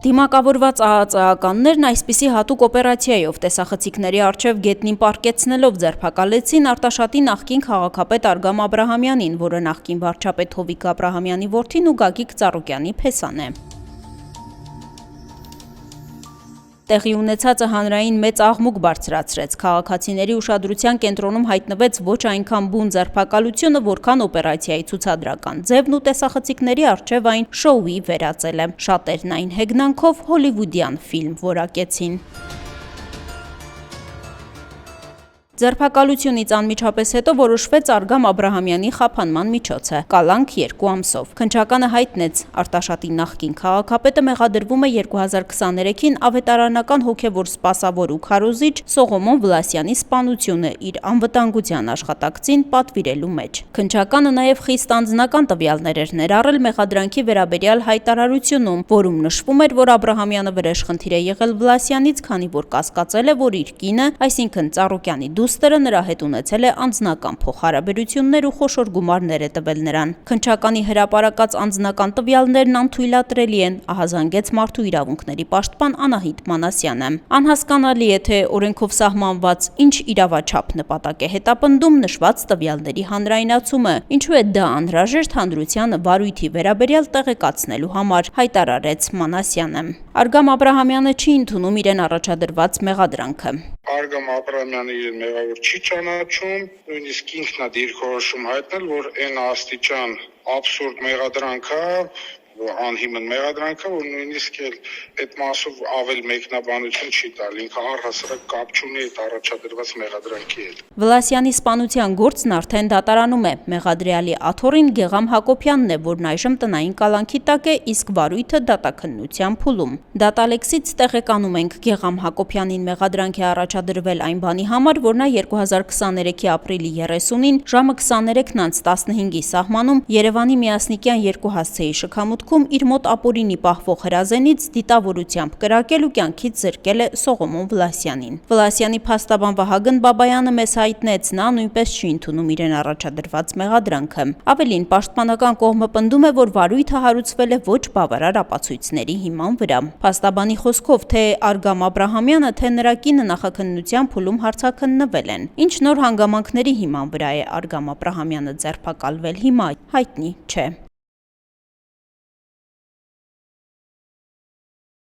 Դիմակավորված ԱԱԾ-ականներն այսպիսի հատուկ օպերացիայով տեսախցիկների առջև գետնին պառկեցնելով ձերբակալեցին Արտաշատի նախկին քաղաքապետ Արգամ Աբրահամյանին, որը նախկին վարչապետ Հովիկ Աբրահամյանի որդին ու Գագիկ Ծառուկյանի փեսան է։ Տեղի ունեցածը հանրային մեծ աղմուկ բարձրացրեց, քաղաքացիների ուշադրության կենտրոնում հայտնվեց ոչ այնքան բուն ձերբակալությունը, որքան օպերացիայի ցուցադրական ձևն ու տեսախցիկների առջև այն շոուի վերածելը։ Շատերն այն հեգնանքով հոլիվուդյան ֆիլմ որակեցին։ Ձերբակալությունից անմիջապես հետո որոշվեց Արգամ Աբրահամյանի խափանման միջոցը՝ կալանք 2 ամսով։ Քննչականը հայտնեց՝ Արտաշատի նախկին քաղաքապետը մեղադրվում է 2023-ին ավետարանական հոգևոր սպասավոր ու քարոզիչ Սողոմոն Վլասյանի սպանությունը իր անվտանգության աշխատակցին պատվիրելու մեջ։ Քննչականը նաև խիստ անձնական տվյալներ էր ներառել մեղադրանքի վերաբերյալ հայտարարությունում, որում նշվում էր, որ Աբրահամյանը վրեժխնդիր է եղել Վլասյանից, քանի որ կասկածել է, որ իր կինը, այսինքն Ծառուկյանի դուստրը նրա հետ ունեցել է անձնական փոխհարաբերություններ ու խոշոր գումարներ է տվել նրան։ Քննչականի հրապարակած անձնական տվյալներն անթույլատրելի են, ահազանգեց Մարդու իրավունքների պաշտպան Անահիտ Մանասյանը։ Անհասկանալի է, թե օրենքով սահմանված ինչ իրավաչափ նպատակ է հետապնդում նշված տվյալների հանրայնացումը, ինչու է դա անհրաժեշտ հանրության վարույթի վերաբերյալ տեղեկացնելու համար, հայտարարեց Մանասյանը։ Արգամ Աբրահամյանը չի ընդունում իրեն առաջադրված մեղադրանքը։ Արգամ Աբրահամյանը իր մեղավոր չի ճանաչում, նույնիսկ ինքն է դիրքորոշում հայտնել, որ այն աստիճան աբսուրդ մեղադրանք է, անհիմն մեղադրանք է, որ նույնիսկ այդ մասով ավել մեկնաբանություն չի տալ, ինքը առհասարակ կապ չունի այդ առաջադրված մեղադրանքի հետ։ Վլասյանի սպանության գործն արդեն դատարանում է։ Մեղադրյալի աթոռին Գեգամ Հակոբյանն է, որն այժմ տնային կալանքի տակ է, իսկ վարույթը դատաքննության փուլում։ Դատալեքսից տեղեկանում ենք, Գեգամ Հակոբյանին մեղադրանք է առաջադրվել այն բանի համար, որ նա 2023-ի ապրիլի 30-ին ժամը 23:15-ի սահմանում Երևանի Միասնիկյան 2 հասցեի շքամուտքում իր մոտ ապօրինի պահվող հրազենից դիտավորությամբ կրակել ու կյանքից զրկել է Սողոմոն Վլասյանին։ Վլասյանի փաստաբան Վահագն Բաբայանը մեզ հայտնեց, նա նույնպես չի ընդունում իրեն առաջադրված մեղադրանքը։ Ավելին, պաշտպանական կողմը պնդում է, որ վարույթը հարուցվել է ոչ բավարար ապացույցների հիման վրա։ Փաստաբանի խոսքով, թե Արգամ Աբրահամյանը, թե նրա կինը նախաքննության փուլում հարցաքննվել են։ Ինչ նոր հանգամանքների հիման վրա է Արգամ Աբրահամյանը ձերբակալվել հիմա, հայտնի չէ։